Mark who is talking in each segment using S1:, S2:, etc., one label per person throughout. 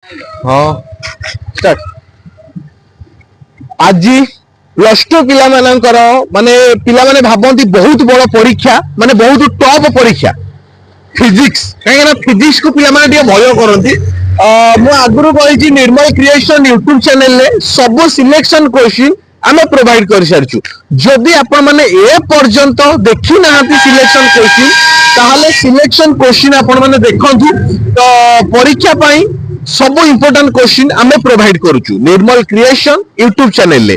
S1: हाँ स्टार्ट आज plus two पिला माने पिला माने भाबंती बहुत बड़ परीक्षा माने बहुत टॉप परीक्षा फिजिक्स कहीं फिजिक्स को पिला माने भय करती मु आगुरी कही निर्मल क्रिएशन यूट्यूब चैनल रे सब सिलेक्शन क्वेश्चन आमे प्रोवाइड कर सारिछु जदि आपण माने ए पर्यंत देखि नाहांती सिलेक्शन क्वेश्चन ताहाले सिलेक्शन क्वेश्चन आपण माने देखंतु तो परीक्षा पाई सब इंपोर्टेंट क्वेश्चन आमे प्रोवाइड करूछु निर्मल क्रिएशन यूट्यूब चैनल ले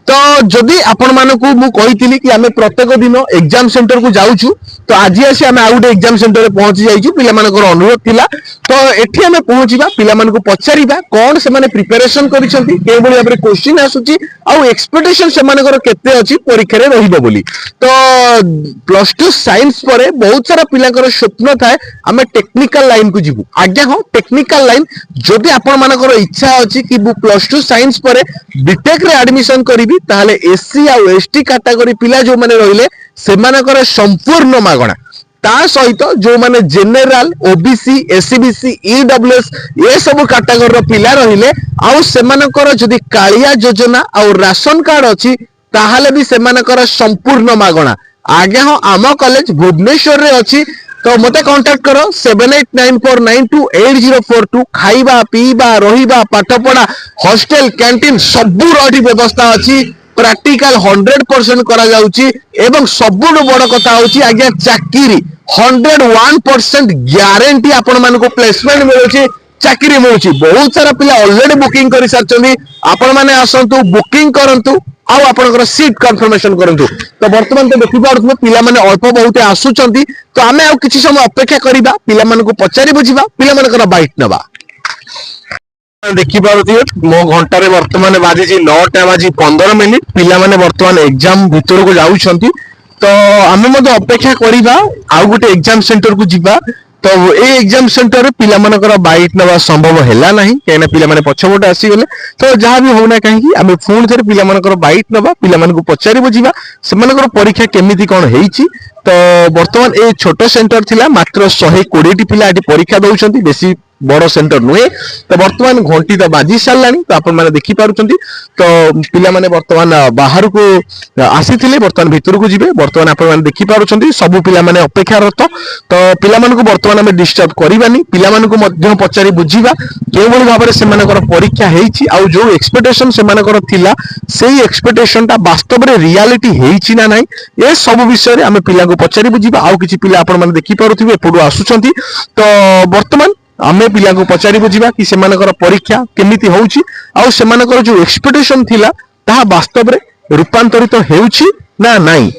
S1: तो जदि आपण मानको मु कहितिली कि आमे प्रत्येक दिन एग्जाम सेंटर को जाउछु तो आज आसी आमे आउट एग्जाम सेंटर रे पहुंची जाइछु पिला मानकर अनुरोध थिला तो एठी आमे पहुंचीबा पिला मानको पचारिबा कोन से माने प्रिपरेशन करिसंती के बळी भाबरे क्वेश्चन आसुची आ एक्सपेक्टेशन से मानकर केते अछि परीक्षा रे रहिबो बोली तो प्लस टू साइंस परे बहुत सारा पिलाकर स्वप्न थाए आमे टेक्निकल लाइन को जिवु आज्ञा हो टेक्निकल लाइन जदि आपण मानकर इच्छा अछि कि मु प्लस टू साइंस परे बीटेक रे एडमिशन करिवि ताहाले एससी आ एसटी कैटेगरी पिला जो माने रहिले से मानकर संपूर्ण मागणा ता सहित जो माने जनरल ओबीसी एससीबीसी ईडब्ल्यूएस ये सब कैटेगरी रो पिला रहिले आ से मानकर जदि कालिया योजना आ राशन कार्ड अछि ताहाले भी से मानकर संपूर्ण मागणा आगे हो आम कॉलेज भुवनेश्वर रे अछि तो मते कांटेक्ट करो 7894928042 खाइबा पीबा रहिबा पाठपढ़ा हॉस्टल कैंटीन सबु रही व्यवस्था अछि प्रैक्टिकल 100% करा जाउची एवं सबुनु बड़ कथा होची आज्ञा चाकरी 101% ग्यारंटी आपण मान को प्लेसमेंट मिलुची चाकरी मिलुची बहुत सारा पिला ऑलरेडी बुकिंग करि सारचनी आपण माने आसंतु बुकिंग करंतु आउ आपनकर सीट कंफर्मेशन करंतु तो वर्तमान तो देखि पारथु पिला माने अल्प बहुत आसुचंती तो आमे आ किछि समय अपेक्षा करिबा पिला मान को पचारि बुझिबा पिला मानकर बाइट नबा देखि पारथि मो घंटा रे वर्तमान बाजी 9टा बाजी 15 मिनिट पिला माने वर्तमान एग्जाम भीतर को जाउछंती तो आमे मते अपेक्षा करिबा आउ गुटे एग्जाम सेंटर को जिबा तो ए एग्जाम सेंटर रे पिला मानकर बाइट नबा संभव हैला नाही केना पिला माने पछबोटे आसी गेले तो जहां भी होना कहीं आमे फोन थरे पिला मानकर बाइट नबा पिला मान को पचारि बुझिबा से मानकर परीक्षा केमिति कोन हेइची तो वर्तमान ए छोटो सेंटर थिला मात्र 120 टी पिला एटी परीक्षा दउछंती बेसी बड़ सेंटर नुहे तो वर्तमान घंटी तो बाजी सारानी तो आपण माने देखि पारुचंती तो पिला माने वर्तमान बाहर को आसीथिले वर्तमान भीतर को जिबे वर्तमान आपण माने देखि पारुचंती सब पिला माने अपेक्षारत तो पिला माने को वर्तमान हमें डिस्टर्ब करिबानी पिला माने को मध्य पचारि बुझिबा के बळी भाबरे से मानकर परीक्षा हेइची आ जो एक्सपेक्टेशन से मानकर थिला सेही एक्सपेक्टेशन ता वास्तव रे रियलिटी हेइची ना नाही ए सब विषय रे हमें पिला को पचारि बुझिबा आ किछि पिला आपण माने देखि पारुथिबे एपडु आसुचंती तो वर्तमान आमे पिला को पचारि बुझिबा कि से मानकर परीक्षा केमिति होउची आ से मानकर जो एक्सपेक्टेशन थिला ताहा वास्तव रे रूपांतरित हेउची ना नाही।